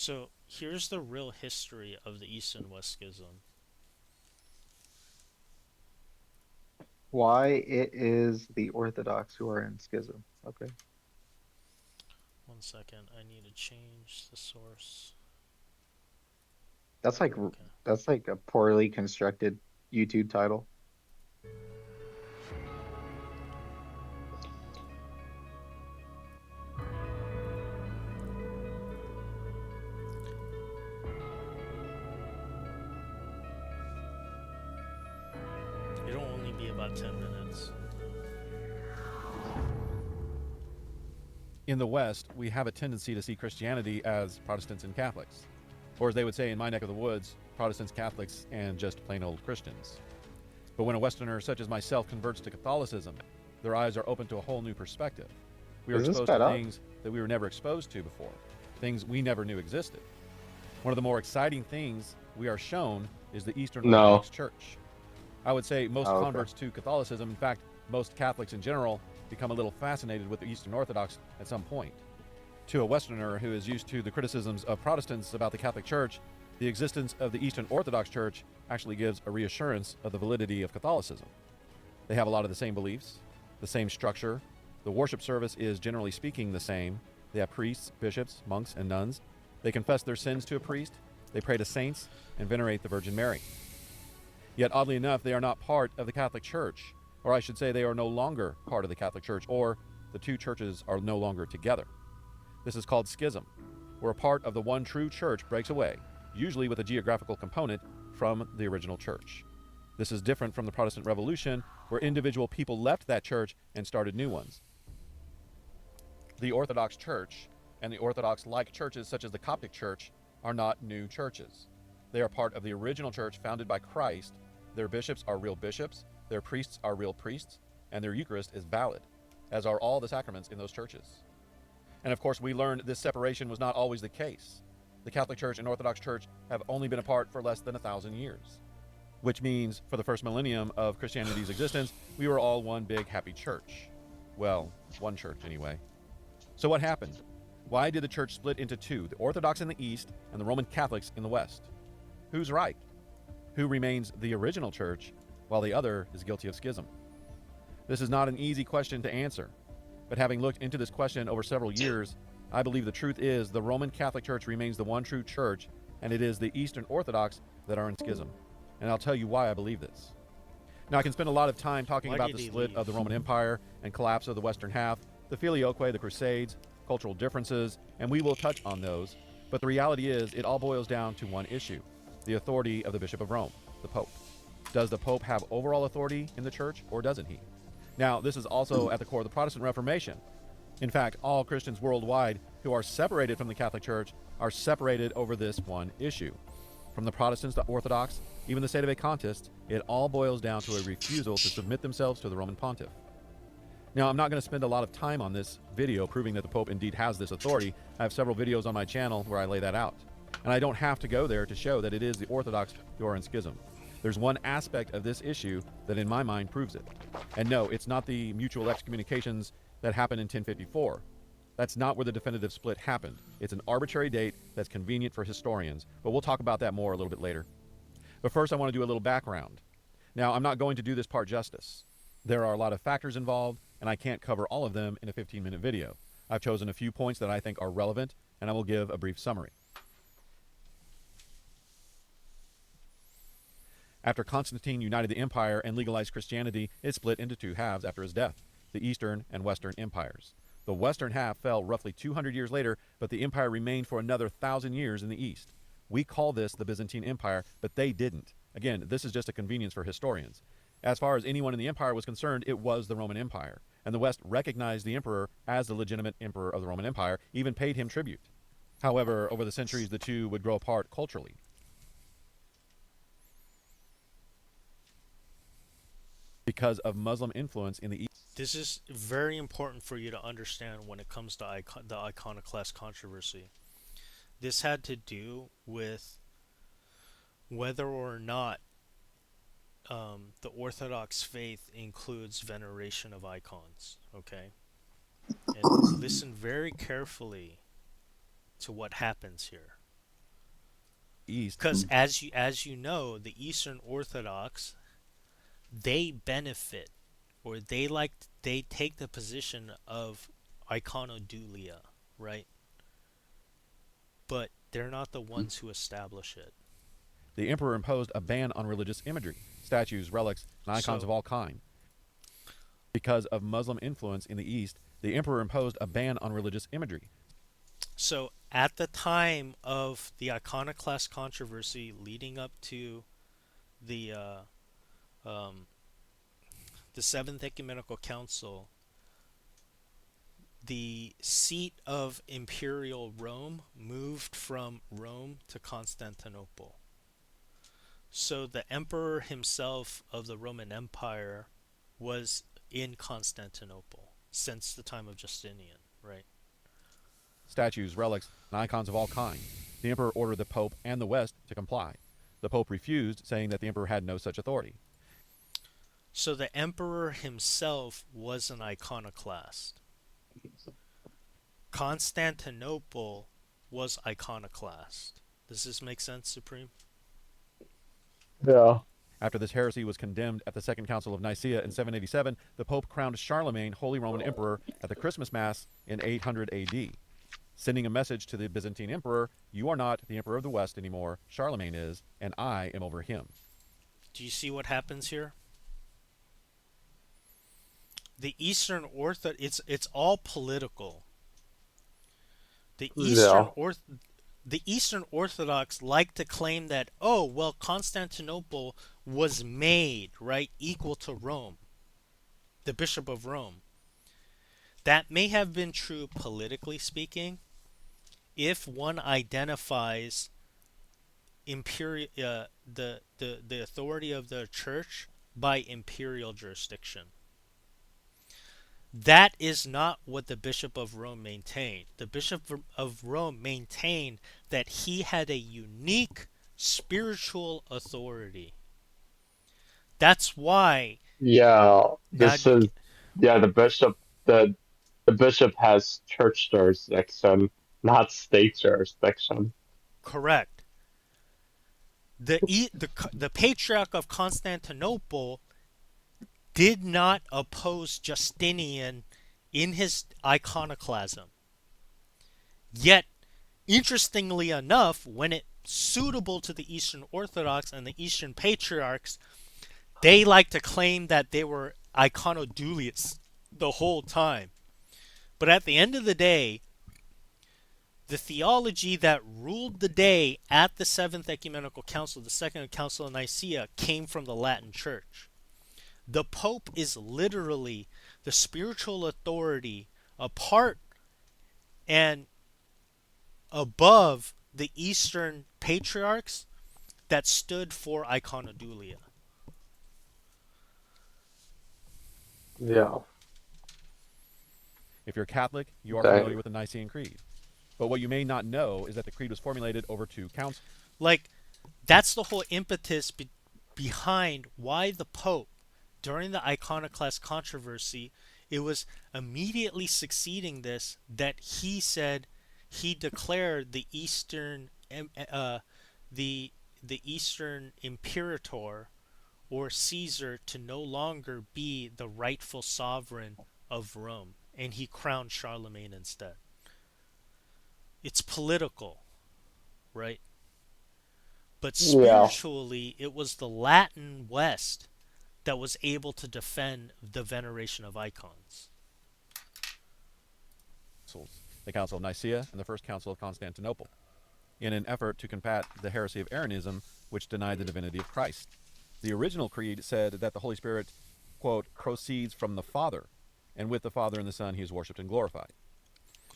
So here's the real history of the East and West Schism. Why it is the Orthodox who are in schism. Okay. One second, I need to change the source. That's like Okay. that's like a poorly constructed YouTube title. It'll only be about 10 minutes. In the West, we have a tendency to see Christianity as Protestants and Catholics. Or as they would say in my neck of the woods, Protestants, Catholics, and just plain old Christians. But when a Westerner such as myself converts to Catholicism, their eyes are open to a whole new perspective. We are Is this exposed to sped up? things that we were never exposed to before, things we never knew existed. One of the more exciting things we are shown is the Eastern No. Orthodox Church. I would say most Oh, okay. converts to Catholicism, in fact, most Catholics in general, become a little fascinated with the Eastern Orthodox at some point. To a Westerner who is used to the criticisms of Protestants about the Catholic Church, the existence of the Eastern Orthodox Church actually gives a reassurance of the validity of Catholicism. They have a lot of the same beliefs, the same structure. The worship service is generally speaking the same. They have priests, bishops, monks, and nuns. They confess their sins to a priest. They pray to saints and venerate the Virgin Mary. Yet, oddly enough, they are not part of the Catholic Church, or I should say, they are no longer part of the Catholic Church, or the two churches are no longer together. This is called schism, where a part of the one true church breaks away, usually with a geographical component, from the original church. This is different from the Protestant Revolution, where individual people left that church and started new ones. The Orthodox Church and the Orthodox-like churches such as the Coptic Church are not new churches. They are part of the original church founded by Christ. Their bishops are real bishops, their priests are real priests, and their Eucharist is valid, as are all the sacraments in those churches. And of course, we learned this separation was not always the case. The Catholic Church and Orthodox Church have only been apart for less than 1,000 years, which means for the first millennium of Christianity's existence, we were all one big happy church. Well, one church anyway. So what happened? Why did the church split into two, the Orthodox in the East and the Roman Catholics in the West? Who's right? Who remains the original church while the other is guilty of schism? This is not an easy question to answer, but having looked into this question over several years, I believe the truth is the Roman Catholic Church remains the one true church, and it is the Eastern Orthodox that are in schism. And I'll tell you why I believe this. Now, I can spend a lot of time talking Why about did the he split of leave? the Roman Empire and collapse of the Western half, the Filioque, the Crusades, cultural differences, and we will touch on those. But the reality is, it all boils down to one issue: the authority of the Bishop of Rome, the Pope. Does the Pope have overall authority in the church, or doesn't he? Now, this is also at the core of the Protestant Reformation. In fact, all Christians worldwide who are separated from the Catholic Church are separated over this one issue. From the Protestants to Orthodox, even the Sedevacantists, it all boils down to a refusal to submit themselves to the Roman Pontiff. Now, I'm not going to spend a lot of time on this video proving that the Pope indeed has this authority. I have several videos on my channel where I lay that out. And I don't have to go there to show that it is the Orthodox who are in schism. There's one aspect of this issue that in my mind proves it. And no, it's not the mutual excommunications that happened in 1054. That's not where the definitive split happened. It's an arbitrary date that's convenient for historians, but we'll talk about that more a little bit later. But first, I want to do a little background. Now, I'm not going to do this part justice. There are a lot of factors involved, and I can't cover all of them in a 15-minute video. I've chosen a few points that I think are relevant, and I will give a brief summary. After Constantine united the empire and legalized Christianity, it split into two halves after his death, the Eastern and Western empires. The Western half fell roughly 200 years later, but the empire remained for another 1,000 years in the East. We call this the Byzantine Empire, but they didn't. Again, this is just a convenience for historians. As far as anyone in the empire was concerned, it was the Roman Empire, and the West recognized the emperor as the legitimate emperor of the Roman Empire, even paid him tribute. However, over the centuries, the two would grow apart culturally. Because of Muslim influence in the East. This is very important for you to understand when it comes to the iconoclast controversy. This had to do with whether or not the Orthodox faith includes veneration of icons. Okay? And listen very carefully to what happens here. East. Because as you know, the Eastern Orthodox, they benefit, or they take the position of iconodulia, right? But they're not the ones who establish it. The emperor imposed a ban on religious imagery, statues, relics, and icons So of all kind. Because of Muslim influence in the East, the emperor imposed a ban on religious imagery. so at the time of the iconoclast controversy leading up to the um, the Seventh Ecumenical Council, the seat of imperial Rome moved from Rome to Constantinople. So the emperor himself of the Roman Empire was in Constantinople since the time of Justinian, right? Statues, relics, and icons of all kind. The emperor ordered the Pope and the West to comply. The Pope refused, saying that the emperor had no such authority. So the emperor himself was an iconoclast. Constantinople was iconoclast. Does this make sense, Supreme? Yeah. After this heresy was condemned at the Second Council of Nicaea in 787, the Pope crowned Charlemagne Holy Roman Emperor at the Christmas Mass in 800 AD, sending a message to the Byzantine Emperor, "You are not the Emperor of the West anymore, Charlemagne is, and I am over him." Do you see what happens here? The Eastern it's all political. The Yeah. Eastern Orthodox like to claim that, oh, well, Constantinople was made, right, equal to Rome, the Bishop of Rome. That may have been true politically speaking if one identifies the authority of the church by imperial jurisdiction. That is not what the Bishop of Rome maintained. The Bishop of Rome maintained that he had a unique spiritual authority. That's why Yeah. now This is yeah, the bishop has church jurisdiction, not state jurisdiction. correct. The Patriarch of Constantinople did not oppose Justinian in his iconoclasm. Yet, interestingly enough, when it's suitable to the Eastern Orthodox and the Eastern Patriarchs, they like to claim that they were iconodulists the whole time. But at the end of the day, the theology that ruled the day at the Seventh Ecumenical Council, the Second Council of Nicaea, came from the Latin Church. The Pope is literally the spiritual authority apart and above the Eastern Patriarchs that stood for iconodulia. Yeah. If you're Catholic, you are Dang. familiar with the Nicene Creed. But what you may not know is that the creed was formulated over two councils. Like, that's the whole impetus behind why the Pope, during the iconoclast controversy, it was immediately succeeding this that he said he declared the Eastern Imperator or Caesar to no longer be the rightful sovereign of Rome, and he crowned Charlemagne instead. It's political, right? But Yeah. spiritually, it was the Latin West that was able to defend the veneration of icons. The Council of Nicaea and the First Council of Constantinople, in an effort to combat the heresy of Arianism, which denied the divinity of Christ. The original creed said that the Holy Spirit, quote, proceeds from the Father, and with the Father and the Son he is worshipped and glorified.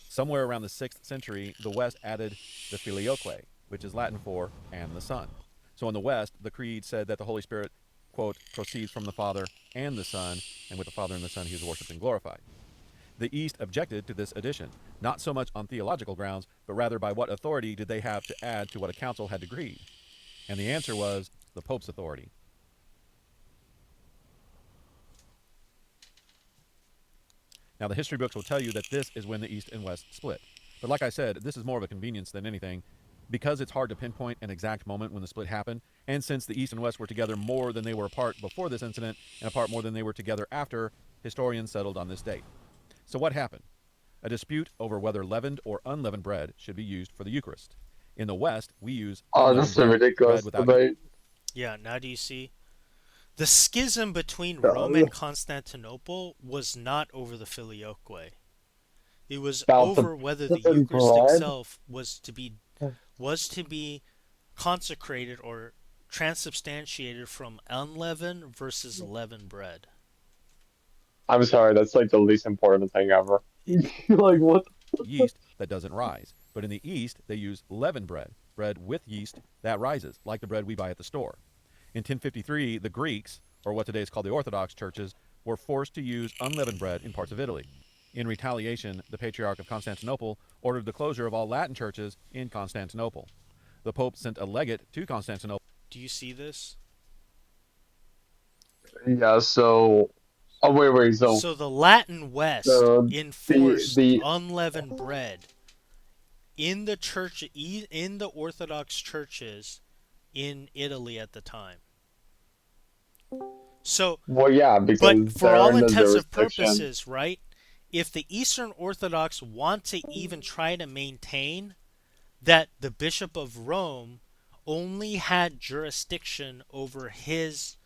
Somewhere around the 6th century, the West added the filioque, which is Latin for and the Son. So in the West, the creed said that the Holy Spirit, quote, proceeds from the Father and the Son, and with the Father and the Son he is worshipped and glorified. The East objected to this addition, not so much on theological grounds, but rather by what authority did they have to add to what a council had decreed. And the answer was the Pope's authority. Now, the history books will tell you that this is when the East and West split. But like I said, this is more of a convenience than anything. Because it's hard to pinpoint an exact moment when the split happened, and since the East and West were together more than they were apart before this incident and apart more than they were together after, historians settled on this date. So what happened? A dispute over whether leavened or unleavened bread should be used for the Eucharist. In the West, we use Oh, unleavened this is a bread, ridiculous bread without debate. Yeah, now do you see? The schism between Rome Uh, and Constantinople was not over the filioque. It was About the over whether the prison Eucharist bread. itself was to be consecrated or transubstantiated from unleavened versus leavened bread. I'm sorry, that's like the least important thing ever. Like what? yeast that doesn't rise. But in the East, they use leavened bread, bread with yeast that rises, like the bread we buy at the store. In 1053, the Greeks, or what today is called the Orthodox churches, were forced to use unleavened bread in parts of Italy. In retaliation, the Patriarch of Constantinople ordered the closure of all Latin churches in Constantinople. The Pope sent a legate to Constantinople. Do you see this? Yeah. So, oh wait. So So the Latin West the enforced the unleavened bread in the church in the Orthodox churches in Italy at the time. So, well, yeah, but because for they're all in the intensive jurisdiction. purposes, right? If the Eastern Orthodox want to even try to maintain that the Bishop of Rome only had jurisdiction over his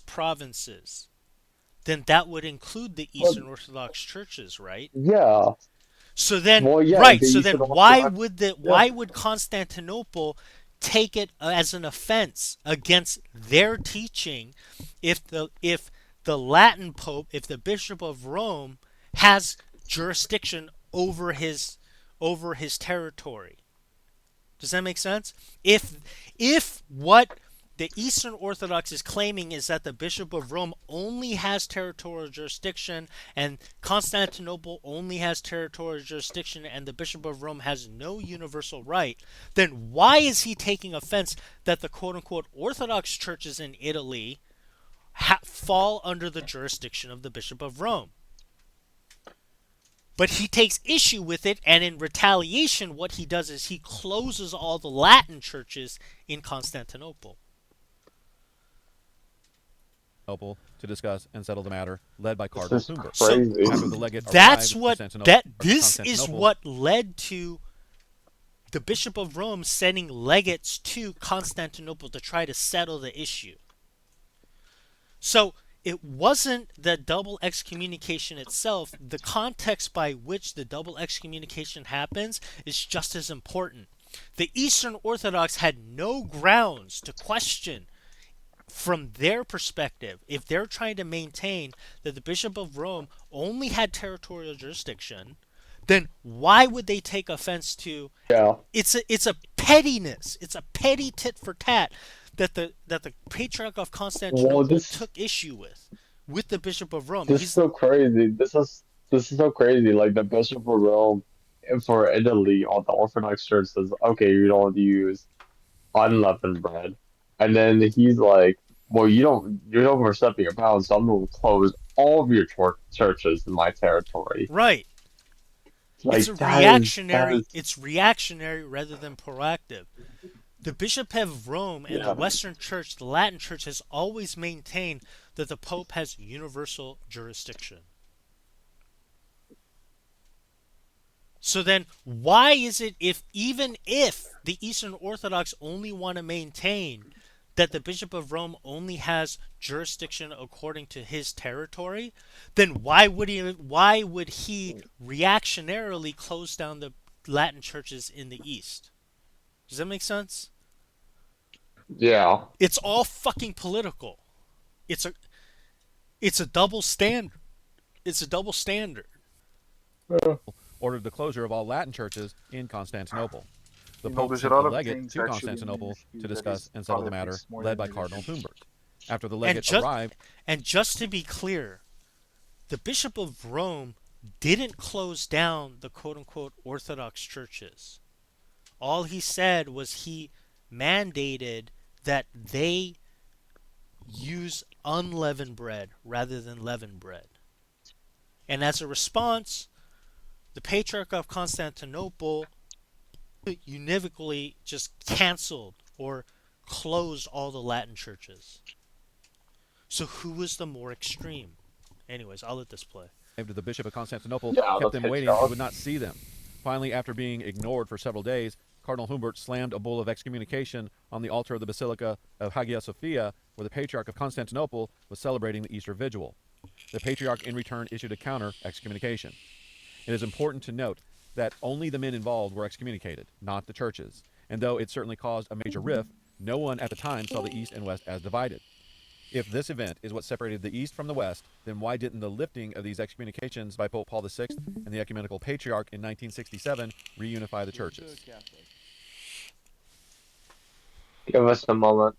provinces, then that would include the Well, Eastern Orthodox churches, right? yeah. So then, Well, yeah. right, The so Eastern then why Orthodox. would the Yeah. why would Constantinople take it as an offense against their teaching if the Latin Pope, if the Bishop of Rome has jurisdiction over his territory? Does that make sense? If what the Eastern Orthodox is claiming is that the Bishop of Rome only has territorial jurisdiction and Constantinople only has territorial jurisdiction and the Bishop of Rome has no universal right, then why is he taking offense that the quote unquote Orthodox churches in Italy fall under the jurisdiction of the Bishop of Rome? But he takes issue with it, and in retaliation, what he does is he closes all the Latin churches in Constantinople. To discuss and settle the matter, led by This Cardinal is Humbert. So crazy. After the legate that's arrived what Constantinople, this is Constantinople, what led to the Bishop of Rome sending legates to Constantinople to try to settle the issue. So it wasn't the double excommunication itself. The context by which the double excommunication happens is just as important. The Eastern Orthodox had no grounds to question from their perspective, if they're trying to maintain that the Bishop of Rome only had territorial jurisdiction, then why would they take offense to? Yeah. It's a pettiness. It's a petty tit for tat that the Patriarch of Well, Constantinople took issue with the Bishop of Rome. this is He's so crazy. This is so crazy. Like the Bishop of Rome for Italy, all the Orthodox Church says, okay, you don't use unleavened bread, and then he's like, well, you're overstepping your bounds, so I'm going to close all of your churches in my territory. right. It's a Like that reactionary. is It's reactionary rather than proactive. The Bishop of Rome and the yeah. Western Church, the Latin Church, has always maintained that the Pope has universal jurisdiction. So then, why is it even if the Eastern Orthodox only want to maintain that the Bishop of Rome only has jurisdiction according to his territory, then why would he reactionarily close down the Latin churches in the East? Does that make sense? Yeah. It's all fucking political. It's a it's a double standard. It's a double standard. ordered the closure of all Latin churches in Constantinople. The Pope There's a sent a lot of legate things to actually in Constantinople history to that discuss is and settle the matter, politics more led than by Cardinal religion. Humbert. After the And legate just arrived, and just to be clear, the Bishop of Rome didn't close down the quote unquote Orthodox churches. All he said was he mandated that they use unleavened bread rather than leavened bread. And as a response, the Patriarch of Constantinople univocally just canceled or closed all the Latin churches. So who was the more extreme? Anyways, I'll let this play. The Bishop of Constantinople Yeah, the kept them waiting and would not see them. Finally, after being ignored for several days, Cardinal Humbert slammed a bull of excommunication on the altar of the Basilica of Hagia Sophia, where the Patriarch of Constantinople was celebrating the Easter Vigil. The Patriarch, in return, issued a counter excommunication. It is important to note that only the men involved were excommunicated, not the churches. And though it certainly caused a major rift, no one at the time saw the East and West as divided. If this event is what separated the East from the West, then why didn't the lifting of these excommunications by Pope Paul VI and the Ecumenical Patriarch in 1967 reunify the churches? Give us a moment.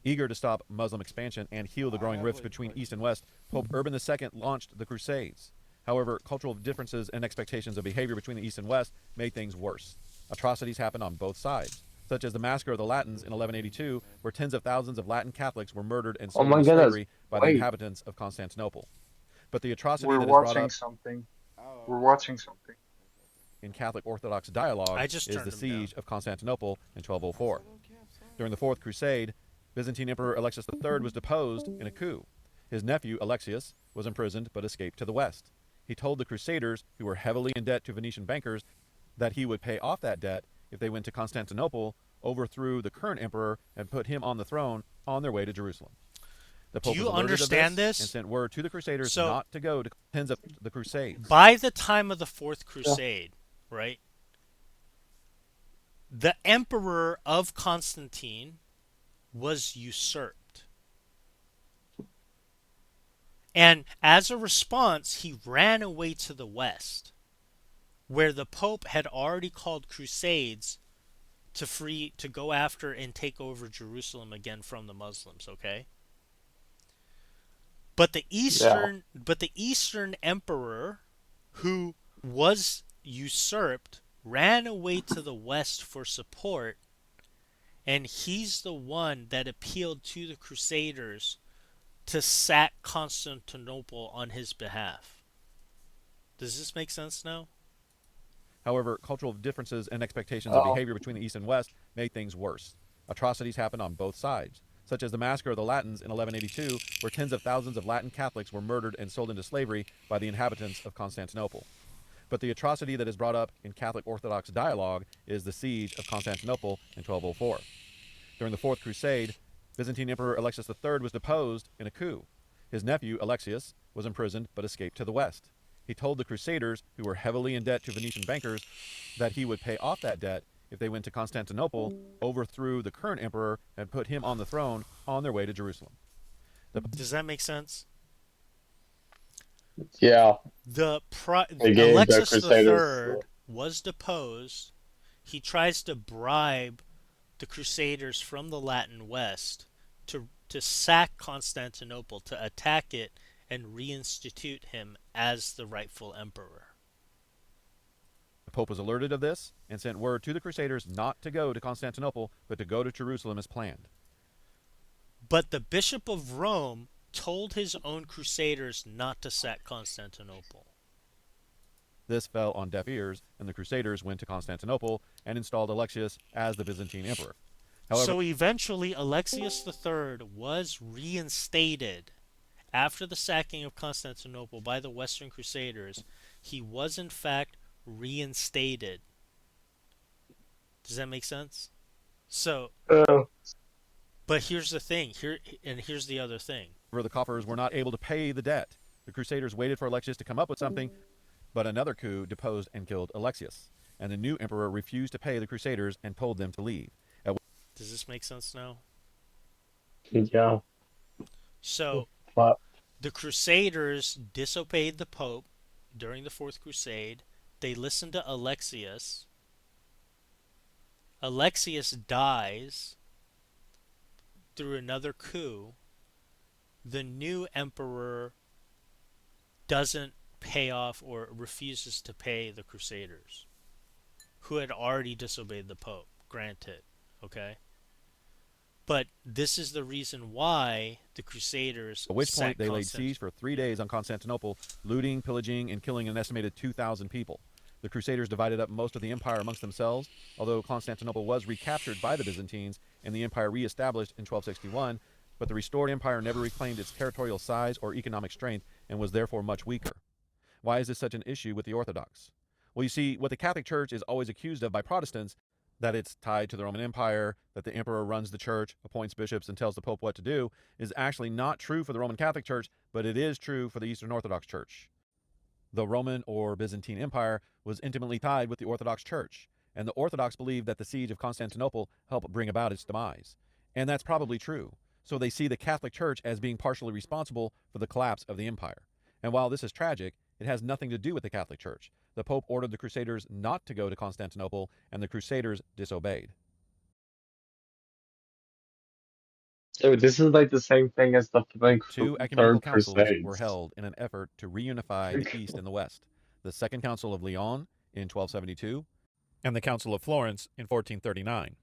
Eager to stop Muslim expansion and heal the growing rifts between East and West, Pope Urban II launched the Crusades. However, cultural differences and expectations of behavior between the East and West made things worse. Atrocities happened on both sides, such as the massacre of the Latins in 1182, where tens of thousands of Latin Catholics were murdered and Oh sold my into goodness. slavery by the Wait. inhabitants of Constantinople. But the atrocity We're that is brought watching up something. We're watching something. in Catholic Orthodox dialogue I just is turned the them siege down. of Constantinople in 1204. During the Fourth Crusade, Byzantine Emperor Alexius III was deposed in a coup. His nephew, Alexius, was imprisoned but escaped to the west. He told the Crusaders, who were heavily in debt to Venetian bankers, that he would pay off that debt if they went to Constantinople, overthrew the current emperor, and put him on the throne on their way to Jerusalem. The Do Pope you was alerted of understand this? and sent word to the Crusaders So- not to go to tens of the Crusades. By the time of the Fourth Crusade, right, the emperor of Constantine was usurped. And as a response, he ran away to the west, where the Pope had already called crusades to go after and take over Jerusalem again from the Muslims, okay? But the Eastern emperor who was usurped ran away to the west for support, and he's the one that appealed to the Crusaders to sack Constantinople on his behalf. Does this make sense now? However, cultural differences and expectations of behavior between the East and West made things worse. Atrocities happened on both sides, such as the massacre of the Latins in 1182, where tens of thousands of Latin Catholics were murdered and sold into slavery by the inhabitants of Constantinople. But the atrocity that is brought up in Catholic Orthodox dialogue is the siege of Constantinople in 1204. During the Fourth Crusade, Byzantine Emperor Alexius III was deposed in a coup. His nephew, Alexius, was imprisoned but escaped to the west. He told the Crusaders, who were heavily in debt to Venetian bankers, that he would pay off that debt if they went to Constantinople, overthrew the current emperor, and put him on the throne on their way to Jerusalem. Does that make sense? Yeah. The They gave the Alexis Crusaders. III was deposed. He tries to bribe the Crusaders from the Latin West to sack Constantinople, to attack it, and reinstitute him as the rightful emperor. The Pope was alerted of this and sent word to the Crusaders not to go to Constantinople, but to go to Jerusalem as planned. But the Bishop of Rome told his own Crusaders not to sack Constantinople. This fell on deaf ears, and the Crusaders went to Constantinople and installed Alexius as the Byzantine emperor. However, So eventually Alexius III was reinstated after the sacking of Constantinople by the Western Crusaders. He was in fact reinstated. Does that make sense? So, but here's the thing. Here's the other thing. the coffers were not able to pay the debt. The Crusaders waited for Alexius to come up with something, but another coup deposed and killed Alexius, and the new emperor refused to pay the Crusaders and told them to leave. Does this make sense now? Yeah. So, But the Crusaders disobeyed the Pope during the Fourth Crusade. They listened to Alexius. Alexius dies through another coup. The new emperor doesn't pay off or refuses to pay the Crusaders, who had already disobeyed the Pope. Granted, okay? But this is the reason why the Crusaders At which point sacked they laid siege for 3 days on Constantinople, looting, pillaging, and killing an estimated 2,000 people. The Crusaders divided up most of the empire amongst themselves, although Constantinople was recaptured by the Byzantines and the empire re-established in 1261, but the restored empire never reclaimed its territorial size or economic strength and was therefore much weaker. Why is this such an issue with the Orthodox? Well, you see, what the Catholic Church is always accused of by Protestants, that it's tied to the Roman Empire, that the emperor runs the church, appoints bishops, and tells the Pope what to do, is actually not true for the Roman Catholic Church, but it is true for the Eastern Orthodox Church. The Roman or Byzantine Empire was intimately tied with the Orthodox Church, and the Orthodox believed that the siege of Constantinople helped bring about its demise. And that's probably true. So they see the Catholic Church as being partially responsible for the collapse of the empire. And while this is tragic, it has nothing to do with the Catholic Church. The Pope ordered the Crusaders not to go to Constantinople, and the Crusaders disobeyed. So this is like the same thing as the Two ecumenical Third councils were Crusades. held in an effort to reunify the East and the West. The Second Council of Lyon in 1272 and the Council of Florence in 1439.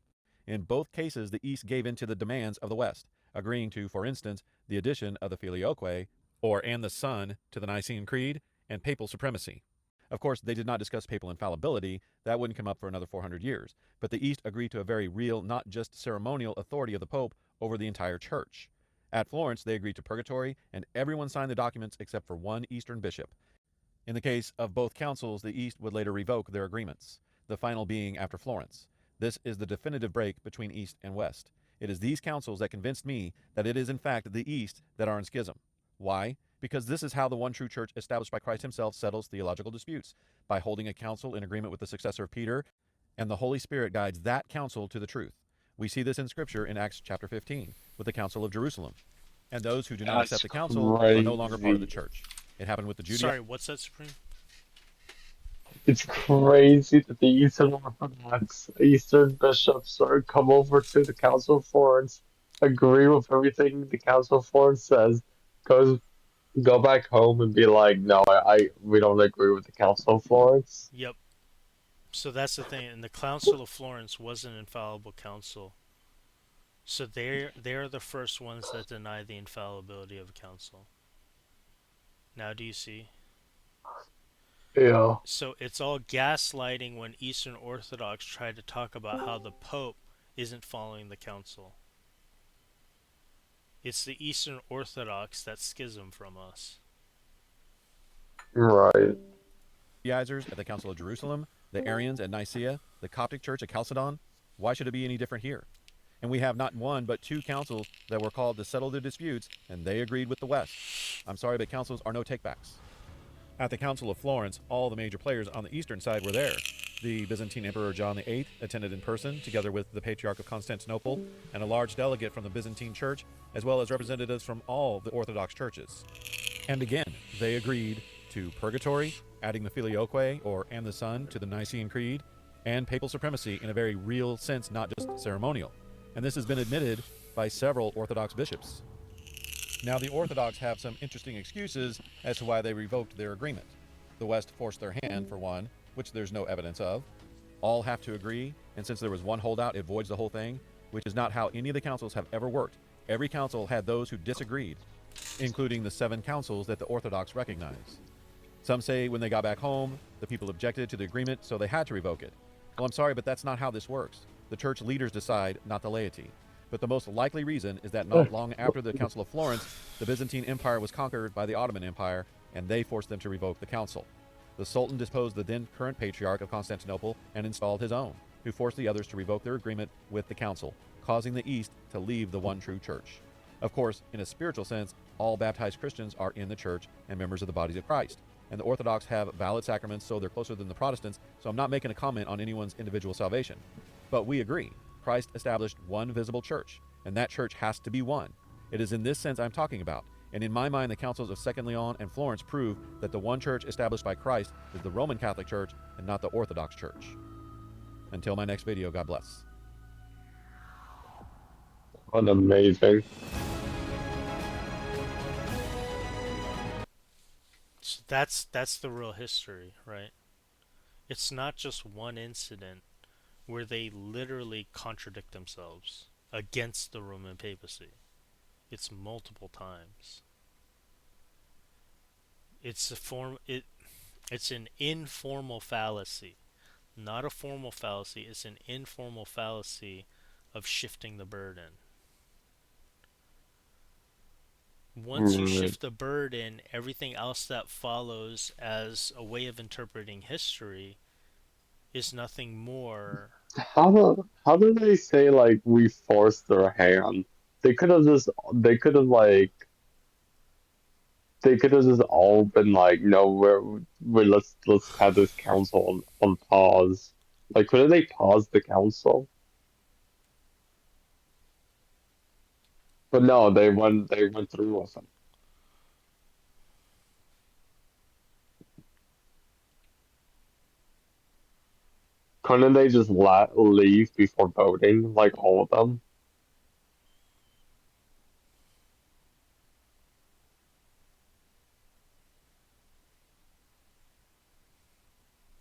In both cases, the East gave in to the demands of the West, agreeing to, for instance, the addition of the Filioque, or and the Son, to the Nicene Creed, and papal supremacy. Of course, they did not discuss papal infallibility. That wouldn't come up for another 400 years. But the East agreed to a very real, not just ceremonial authority of the Pope over the entire church. At Florence, they agreed to purgatory, and everyone signed the documents except for one Eastern bishop. In the case of both councils, the East would later revoke their agreements, the final being after Florence. This is the definitive break between East and West. It is these councils that convinced me that it is in fact the East that are in schism. Why? Because this is how the one true church established by Christ himself settles theological disputes, by holding a council in agreement with the successor of Peter, and the Holy Spirit guides that council to the truth. We see this in Scripture in Acts chapter 15 with the Council of Jerusalem. And those who do not accept That's the council are no longer part of the crazy. church. It happened with the Sorry, what's that, Supreme? It's crazy that the Eastern Orthodox, Eastern bishops are come over to the Council of Florence, agree with everything the Council of Florence says, goes go back home and be like, no, we don't agree with the Council of Florence. Yep. So that's the thing, and the Council of Florence was an infallible council. So they're the first ones that deny the infallibility of a council. Now do you see? Yeah. So it's all gaslighting when Eastern Orthodox try to talk about how the Pope isn't following the council. It's the Eastern Orthodox that schism from us. Right. Judaizers at the Council of Jerusalem, the Arians at Nicaea, the Coptic Church at Chalcedon. Why should it be any different here? And we have not one but two councils that were called to settle the disputes, and they agreed with the West. I'm sorry, but councils are no takebacks. At the Council of Florence, all the major players on the eastern side were there. The Byzantine Emperor John VIII attended in person, together with the Patriarch of Constantinople and a large delegate from the Byzantine Church, as well as representatives from all the Orthodox churches. And again, they agreed to purgatory, adding the Filioque, or and the Son, to the Nicene Creed, and papal supremacy in a very real sense, not just ceremonial. And this has been admitted by several Orthodox bishops. Now, the Orthodox have some interesting excuses as to why they revoked their agreement. The West forced their hand, for one, which there's no evidence of. All have to agree, and since there was one holdout, it voids the whole thing, which is not how any of the councils have ever worked. Every council had those who disagreed, including the 7 councils that the Orthodox recognize. Some say when they got back home, the people objected to the agreement, so they had to revoke it. Well, I'm sorry, but that's not how this works. The church leaders decide, not the laity. But the most likely reason is that not long after the Council of Florence, the Byzantine Empire was conquered by the Ottoman Empire, and they forced them to revoke the council. The Sultan deposed the then current Patriarch of Constantinople and installed his own, who forced the others to revoke their agreement with the council, causing the East to leave the one true church. Of course, in a spiritual sense, all baptized Christians are in the church and members of the bodies of Christ. And the Orthodox have valid sacraments, so they're closer than the Protestants, so I'm not making a comment on anyone's individual salvation. But we agree. Christ established one visible church, and that church has to be one. It is in this sense I'm talking about, and in my mind the councils of Second Lyon and Florence prove that the one church established by Christ is the Roman Catholic Church and not the Orthodox Church. Until my next video, God bless. What amazing. So that's the real history, right? It's not just one incident where they literally contradict themselves against the Roman papacy. It's multiple times. It's a form It's an informal fallacy, not a formal fallacy. It's an informal fallacy of shifting the burden. Once you Right. shift the burden, everything else that follows as a way of interpreting history is nothing more. How do they say like we forced their hand? They could have like they could have just all been like, no, let's have this council on pause. Like, couldn't they pause the council? But no, they went through with it. Couldn't they just leave before voting, like all of them?